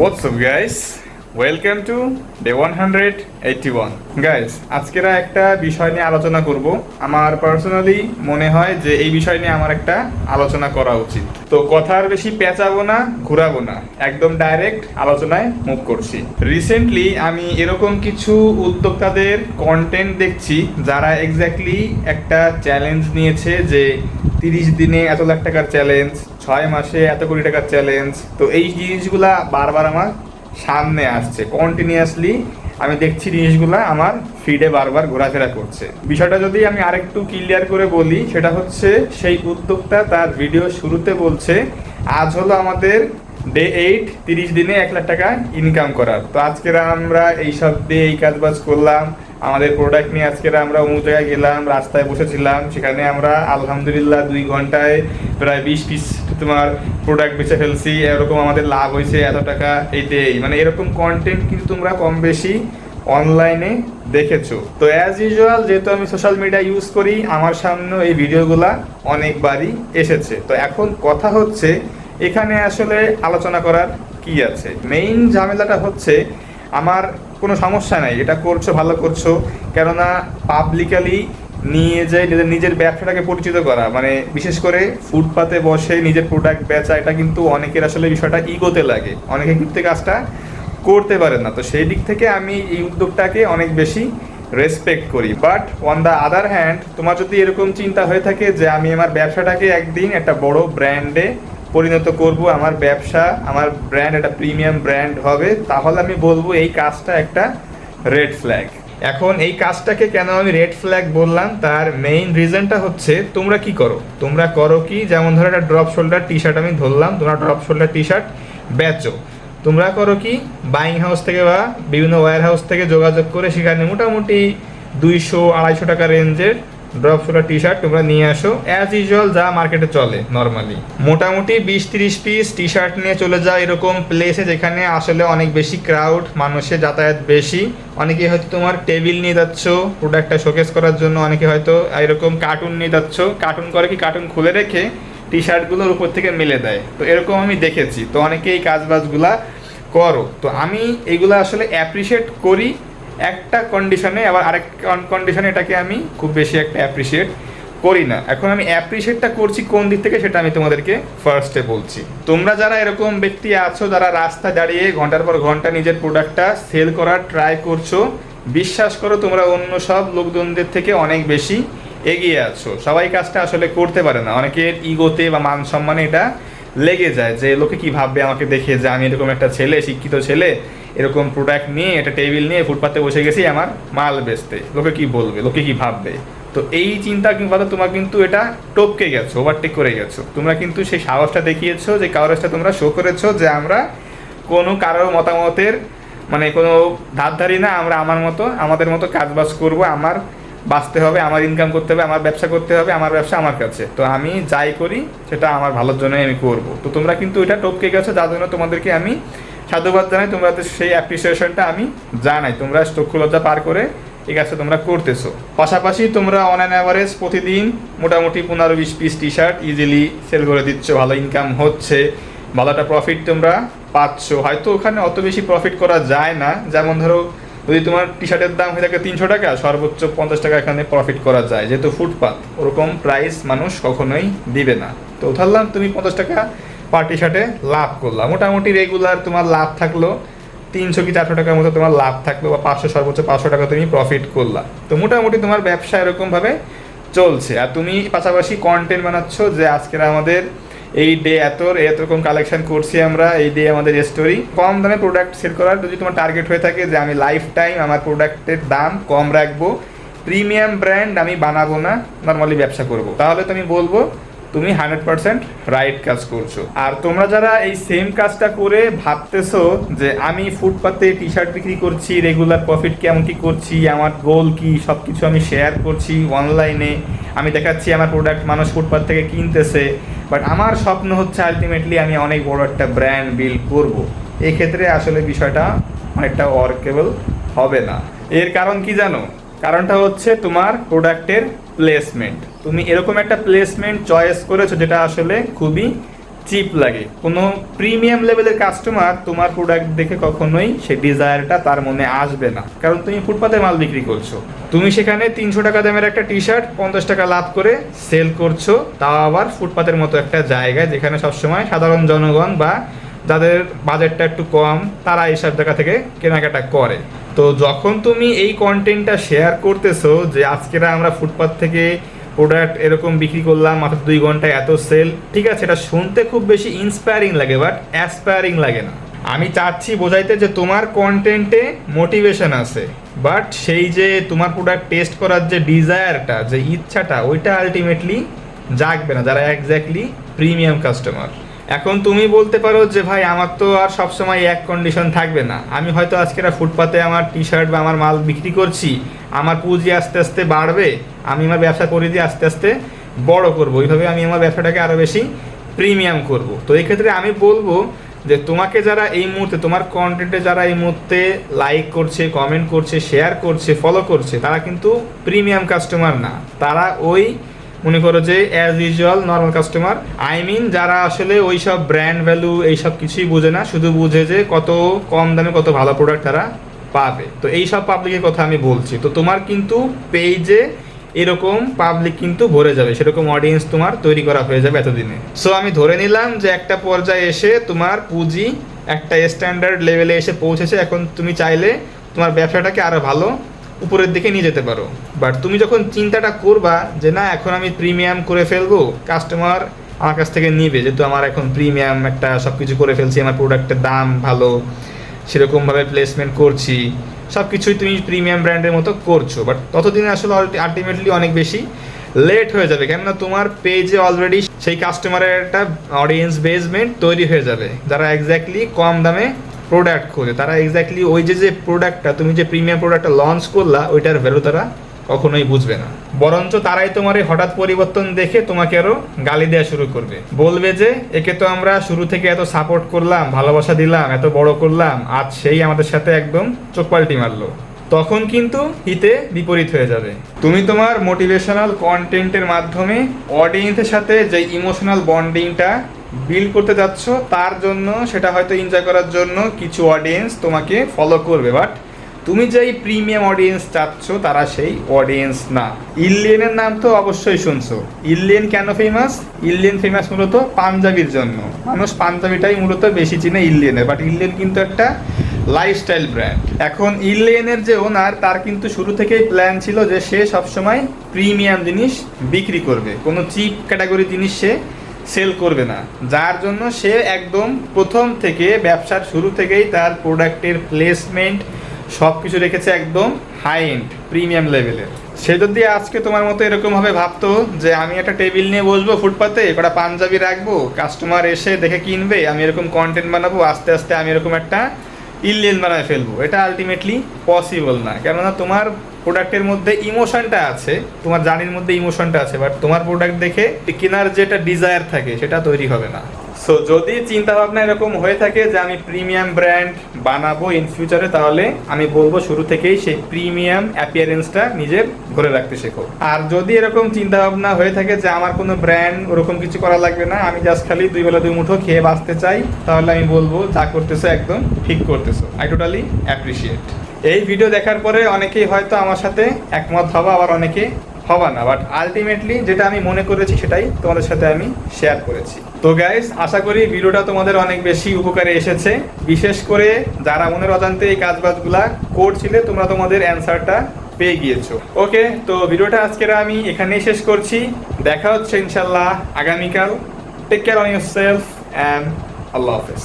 What's up guys? Welcome to day 181. Guys, আজকেরা একটা বিষয় নিয়ে আলোচনা করব। আমার পার্সোনালি মনে হয় যে এই বিষয় নিয়ে আমার একটা আলোচনা করা উচিত। তো কথার বেশি পেঁচাবো না, ঘুরাবো না, একদম ডাইরেক্ট আলোচনায় মুভ করছি। রিসেন্টলি আমি এরকম কিছু উদ্যোক্তাদের কন্টেন্ট দেখছি যারা এক্স্যাক্টলি একটা চ্যালেঞ্জ নিয়েছে যে 30 দিনে এত লাখ টাকার চ্যালেঞ্জ, 6 মাসে এত কোটি টাকার চ্যালেঞ্জ। তো এই জিনিসগুলা বারবার আমার সামনে আসছে কন্টিনিউয়াসলি। আমি দেখছি জিনিসগুলা আমার ফিডে বারবার ঘোরাফেরা করছে। বিষয়টা যদি আমি আরেকটু ক্লিয়ার করে বলি, সেটা হচ্ছে সেই উদ্যোক্তা তার ভিডিও শুরুতে বলছে আজ হলো আমাদের ডে 8, 30 দিনে 1 লাখ টাকা ইনকাম করার। তো আজকের আমরা এইসব দিয়ে এই কাজবাজ করলাম, আমাদের প্রোডাক্ট নিয়ে আজকের আমরা অমুক জায়গায় গেলাম, রাস্তায় বসেছিলাম, সেখানে আমরা আলহামদুলিল্লাহ 2 ঘন্টায় প্রায় 20 পিস তোমার প্রোডাক্ট বেচে ফেলছি, এরকম আমাদের লাভ হয়েছে এত টাকা। এইটাই মানে এরকম কন্টেন্ট কিন্তু তোমরা কম বেশি অনলাইনে দেখেছো। তো অ্যাজ ইউজুয়াল যেহেতু আমি সোশ্যাল মিডিয়া ইউজ করি, আমার সামনেও এই ভিডিওগুলা অনেকবারই এসেছে। তো এখন কথা হচ্ছে এখানে আসলে আলোচনা করার কি আছে। মেইন ঝামেলাটা হচ্ছে আমার কোনো সমস্যা নাই, এটা করছো ভালো করছো, কেননা পাবলিকালি নিয়ে যায় নিজের ব্যবসাটাকে পরিচিত করা, মানে বিশেষ করে ফুটপাতে বসে নিজের প্রোডাক্ট বেচা, এটা কিন্তু অনেকের আসলে বিষয়টা ইগোতে লাগে, অনেকে কিন্তু কাজটা করতে পারে না। তো সেই দিক থেকে আমি এই উদ্যোগটাকে অনেক বেশি রেসপেক্ট করি। But on the other hand, তোমার যদি এরকম চিন্তা হয়ে থাকে যে আমি আমার ব্যবসাটাকে একদিন একটা বড় ব্র্যান্ডে পরিণত করব, আমার ব্যবসা আমার ব্র্যান্ড একটা প্রিমিয়াম ব্র্যান্ড হবে, তাহলে আমি বলবো এই কাজটা একটা রেড ফ্ল্যাগ। এখন এই কাজটাকে কেন আমি রেড ফ্ল্যাগ বললাম, তার মেইন রিজনটা হচ্ছে তোমরা কি করো। তোমরা করো কি, যেমন ধরো একটা ড্রপ শোল্ডার টি শার্ট আমি ধরলাম, তোমরা ড্রপ শোল্ডার টি শার্ট বেচো। তোমরা করো কি, বাইং হাউস থেকে বা বিভিন্ন ওয়্যার হাউস থেকে যোগাযোগ করে সেখানে মোটামুটি 200-250 টাকা রেঞ্জের ড্রপ শোল্ডার টি শার্ট তোমরা নিয়ে আসো। অ্যাজ ইউজুয়াল যা মার্কেটে চলে নর্মালি মোটামুটি 20-30 পিস টি শার্ট নিয়ে চলে যাও এরকম প্লেসে যেখানে আসলে অনেক বেশি ক্রাউড, মানুষের যাতায়াত বেশি। অনেকে হয়তো তোমার টেবিল নিয়ে যাচ্ছ প্রোডাক্টটা শোকেস করার জন্য, অনেকে হয়তো এরকম কার্টুন নিয়ে যাচ্ছ। কার্টুন করে কি, কার্টুন খুলে রেখে টি শার্টগুলোর উপর থেকে মেলে দেয়। তো এরকম আমি দেখেছি। তো অনেকে এই কাজবাজগুলা করো। তো আমি এগুলো আসলে অ্যাপ্রিসিয়েট করি একটা কন্ডিশনে, আবার আরেক কন্ডিশনে এটাকে আমি খুব বেশি একটা অ্যাপ্রিসিয়েট করি না। এখন আমি অ্যাপ্রিসিয়েটটা করছি কোন দিক থেকে সেটা আমি তোমাদেরকে ফার্স্টে বলছি। তোমরা যারা এরকম ব্যক্তি আছো যারা রাস্তায় দাঁড়িয়ে ঘন্টার পর ঘন্টা নিজের প্রোডাক্টটা সেল করার ট্রাই করছো, বিশ্বাস করো তোমরা অন্য সব লোকজনদের থেকে অনেক বেশি এগিয়ে আছো। সবাই কাজটা আসলে করতে পারে না, অনেকের ইগোতে বা মান সম্মানে এটা লেগে যায় যে লোকে কি ভাববে আমাকে দেখে, যে আমি এরকম একটা ছেলে, শিক্ষিত ছেলে, এরকম প্রোডাক্ট নিয়ে একটা টেবিল নিয়ে ফুটপাতে বসে গেছি আমার মাল বেচতে, লোকে কি বলবে, লোকে কি ভাববে। তো এই চিন্তা কিংবা তোমরা কিন্তু এটা টপকে গেছো, ওভারটেক করে গেছো। তোমরা কিন্তু সেই সাহসটা দেখিয়েছো, যে কারোরটা তোমরা শো করেছো যে আমরা কোনো কারোর মতামতের মানে কোনো ধারধারি না, আমরা আমাদের মতো কাজবাজ করবো, আমার বাঁচতে হবে, আমার ইনকাম করতে হবে, আমার ব্যবসা করতে হবে, আমার ব্যবসা আমার কাছে, তো আমি যাই করি সেটা আমার ভালোর জন্যই আমি করব। তো তোমরা কিন্তু এটা টপকে গেছো, যার জন্য তোমাদেরকে আমি সাধুবাদ জানাই, তোমরা সেই অ্যাপ্রিসিয়েশনটা আমি জানাই। তোমরা চক্ষুলজ্জা পার করে এই কাজটা তোমরা করতেছো। পাশাপাশি তোমরা অন অ্যান অ্যাভারেজ প্রতিদিন মোটামুটি 15-20 পিস টি শার্ট ইজিলি সেল করে দিচ্ছ, ভালো ইনকাম হচ্ছে, ভালো একটা প্রফিট তোমরা পাচ্ছ। হয়তো ওখানে অত বেশি প্রফিট করা যায় না, যেমন ধরো যদি তোমার টি শার্টের দাম হয়ে থাকে 300 টাকা, সর্বোচ্চ 50 টাকা এখানে প্রফিট করা যায়, যেহেতু ফুটপাত ওরকম প্রাইস মানুষ কখনোই দিবে না। তো ধরলাম তুমি 50 টাকা পার টি শার্টে লাভ করলাম, মোটামুটি রেগুলার তোমার লাভ থাকলো 300 কি 400 টাকার মতো তোমার লাভ থাকলো, বা 500, সর্বোচ্চ 500 টাকা তুমি প্রফিট করলা। তো মোটামুটি তোমার ব্যবসা এরকমভাবে চলছে। আর তুমি পাশাপাশি কন্টেন্ট বানাচ্ছ যে আজকের আমাদের এই ডে এরকম কালেকশন করছি আমরা, এই ডে আমাদের স্টোরি। কম দামে প্রোডাক্ট সেল করার যদি তোমার টার্গেট হয়ে থাকে যে আমি লাইফ টাইম আমার প্রোডাক্টের দাম কম রাখবো, প্রিমিয়াম ব্র্যান্ড আমি বানাবো না, নর্মালি ব্যবসা করব, তাহলে তো আমি বলবো তুমি 100% রাইট কাজ করছো। আর তোমরা যারা এই সেম কাজটা করে ভাবতেছো যে আমি ফুটপাতে টি শার্ট বিক্রি করছি, রেগুলার প্রফিট কেমন কি করছি, আমার গোল কি, সব কিছু আমি শেয়ার করছি অনলাইনে, আমি দেখাচ্ছি আমার প্রোডাক্ট মানুষ ফুটপাত থেকে কিনতেছে, বাট আমার স্বপ্ন হচ্ছে আলটিমেটলি আমি অনেক বড় একটা ব্র্যান্ড বিল্ড করব, এক্ষেত্রে আসলে বিষয়টা অনেকটা ওয়ার্কেবল হবে না। এর কারণ কি জানো? কারণটা হচ্ছে তোমার প্রোডাক্টের প্লেসমেন্ট। তুমি এরকম একটা প্লেসমেন্ট চয়েস করেছো যেটা আসলে খুবই চিপ লাগে। কোনো প্রিমিয়াম লেভেলের কাস্টমার তোমার প্রোডাক্ট দেখে কখনোই সেই ডিজায়ারটা তার মনে আসবে না, কারণ তুমি ফুটপাতে মাল বিক্রি করছো। তুমি সেখানে 300 টাকা দামের একটা টি শার্ট 50 টাকা লাভ করে সেল করছো, তাও আবার ফুটপাতের মতো একটা জায়গায় যেখানে সবসময় সাধারণ জনগণ বা যাদের বাজেটটা একটু কম তারা এইসব জায়গা থেকে কেনাকাটা করে। তো যখন তুমি এই কন্টেন্টটা শেয়ার করতেছো যে আজকেরা আমরা ফুটপাত থেকে প্রোডাক্ট এরকম বিক্রি করলাম মাত্র 2 ঘন্টায় এত সেল, ঠিক আছে, এটা শুনতে খুব বেশি ইন্সপায়ারিং লাগে বাট অ্যাসপায়ারিং লাগে না। আমি চাচ্ছি বোঝাইতে যে তোমার কন্টেন্টে মোটিভেশন আছে, বাট সেই যে তোমার প্রোডাক্ট টেস্ট করার যে ডিজায়ারটা, যে ইচ্ছাটা, ওইটা আলটিমেটলি জাগবে না যারা এক্স্যাক্টলি প্রিমিয়াম কাস্টমার। এখন তুমি বলতে পারো যে ভাই আমার তো আর সবসময় এক কন্ডিশন থাকবে না, আমি হয়তো আজকে ফুটপাতে আমার টি শার্ট বা আমার মাল বিক্রি করছি, আমার পুঁজি আস্তে আস্তে বাড়বে, আমি আমার ব্যবসা করে দিয়ে আস্তে আস্তে বড় করব, ওইভাবে আমি আমার ব্যবসাটাকে আরও বেশি প্রিমিয়াম করব। তো এই ক্ষেত্রে আমি বলবো যে তোমাকে যারা এই মুহূর্তে তোমার কন্টেন্টে যারা এই মুহূর্তে লাইক করছে, কমেন্ট করছে, শেয়ার করছে, ফলো করছে, তারা কিন্তু প্রিমিয়াম কাস্টমার না, তারা ওই মনে করো যে as usual normal customer. I mean যারা আসলে ওই সব ব্র্যান্ড ভ্যালু এইসব কিছুই বোঝে না, শুধু বুঝে যে কত কম দামে কত ভালো প্রোডাক্ট তারা পাবে। তো এই সব পাবলিকের কথা আমি বলছি। তো তোমার কিন্তু পেজে এরকম পাবলিক কিন্তু ভরে যাবে, সেরকম অডিয়েন্স তোমার তৈরি করা হয়ে যাবে এতদিনে। সো আমি ধরে নিলাম যে একটা পর্যায়ে এসে তোমার পুঁজি একটা স্ট্যান্ডার্ড লেভেলে এসে পৌঁছেছে, এখন তুমি চাইলে তোমার ব্যবসাটাকে আরও ভালো উপরের দিকে নিয়ে যেতে পারো। বাট তুমি যখন চিন্তাটা করবা যে না এখন আমি প্রিমিয়াম করে ফেলবো, কাস্টমার আমার কাছ থেকে নিবে, যেহেতু আমার এখন প্রিমিয়াম একটা সব কিছু করে ফেলছি, আমার প্রোডাক্টের দাম ভালো, সেরকমভাবে প্লেসমেন্ট করছি, সব কিছুই তুমি প্রিমিয়াম ব্র্যান্ডের মতো করছো, বাট ততদিনে আসলে আলটিমেটলি অনেক বেশি লেট হয়ে যাবে, কেননা তোমার পেজে অলরেডি সেই কাস্টমারের একটা অডিয়েন্স বেসমেন্ট তৈরি হয়ে যাবে যারা এক্স্যাক্টলি কম দামে প্রোডাক্ট খোঁজে। তারা এক্স্যাক্টলি ওই যে প্রোডাক্টটা তুমি যে প্রিমিয়াম প্রোডাক্টটা লঞ্চ করলা ওইটার ভ্যালু তারা কখনোই বুঝবে না, বরঞ্চ তারাই তোমার এই হঠাৎ পরিবর্তন দেখে তোমাকে আরও গালি দেওয়া শুরু করবে, বলবে যে একে তো আমরা শুরু থেকে এত সাপোর্ট করলাম, ভালোবাসা দিলাম, এত বড় করলাম, আজ সেই আমাদের সাথে একদম চোখ পাল্টি মারলো। তখন কিন্তু হিতে বিপরীত হয়ে যাবে। তুমি তোমার মোটিভেশনাল কন্টেন্টের মাধ্যমে অডিয়েন্সের সাথে যে ইমোশনাল বন্ডিংটা বিল্ড করতে যাচ্ছ, তার জন্য সেটা হয়তো এনজয় করার জন্য কিছু অডিয়েন্স তোমাকে ফলো করবে, বাট তুমি যেই প্রিমিয়াম অডিয়েন্স চাচ্ছ তারা সেই অডিয়েন্স না। ইলিয়েনের নাম তো অবশ্যই শুনছো। ইলিয়েন কেন ফেমাস? ইলিয়েন ফেমাস মূলত পাঞ্জাবির জন্য, মানুষ পাঞ্জাবিটাই মূলত বেশি চিনে ইলিয়েনের, বাট ইলিয়েন কিন্তু একটা লাইফস্টাইল ব্র্যান্ড। এখন ইলিয়েনের যে ওনার, তার কিন্তু শুরু থেকেই প্ল্যান ছিল যে সে সবসময় প্রিমিয়াম জিনিস বিক্রি করবে, কোনো চিপ ক্যাটাগরি জিনিস সে সেল করবে না, যার জন্য সে একদম প্রথম থেকে ব্যবসার শুরু থেকেই তার প্রোডাক্টের প্লেসমেন্ট সব কিছু রেখেছে একদম হাই এন্ড প্রিমিয়াম লেভেলের। সে যদি আজকে তোমার মতো এরকমভাবে ভাবতো যে আমি একটা টেবিল নিয়ে বসবো ফুটপাতে, একটা পাঞ্জাবি রাখবো, কাস্টমার এসে দেখে কিনবে, আমি এরকম কন্টেন্ট বানাবো, আস্তে আস্তে আমি এরকম একটা ইলিয়েন বানায় ফেলবো, এটা আলটিমেটলি পসিবল না। কেননা তোমার প্রোডাক্টের মধ্যে ইমোশনটা আছে, তোমার জার্নির মধ্যে ইমোশনটা আছে, বাট তোমার প্রোডাক্ট দেখে কেনার যেটা ডিজায়ার থাকে সেটা তৈরি হবে না। সো যদি চিন্তা ভাবনা এরকম হয়ে থাকে যে আমি প্রিমিয়াম ব্র্যান্ড বানাবো ইন ফিউচারে, তাহলে আমি বলবো শুরু থেকেই সেই প্রিমিয়াম অ্যাপিয়ারেন্সটা নিজের ধরে রাখতে শেখো। আর যদি এরকম চিন্তা ভাবনা হয়ে থাকে যে আমার কোনো ব্র্যান্ড ওরকম কিছু করা লাগবে না, আমি জাস্ট খালি 2 বেলা 2 মুঠো খেয়ে বাঁচতে চাই, তাহলে আমি বলবো যা করতেছো একদম ঠিক করতেছো, আই টোটালি অ্যাপ্রিসিয়েট। এই ভিডিও দেখার পরে অনেকেই হয়তো আমার সাথে একমত হবা, আবার অনেকে হবা না, বাট আলটিমেটলি যেটা আমি মনে করেছি সেটাই তোমাদের সাথে আমি শেয়ার করেছি। তো গাইস, আশা করি ভিডিওটা তোমাদের অনেক বেশি উপকারে এসেছে, বিশেষ করে যারা মনের অজান্তে এই কাজবাজগুলা করছিলে তোমরা তোমাদের অ্যান্সারটা পেয়ে গিয়েছো। ওকে, তো ভিডিওটা আজকের আমি এখানেই শেষ করছি। দেখা হচ্ছে ইনশাল্লাহ আগামীকাল। Take care on yourself and আল্লাহ হাফেজ।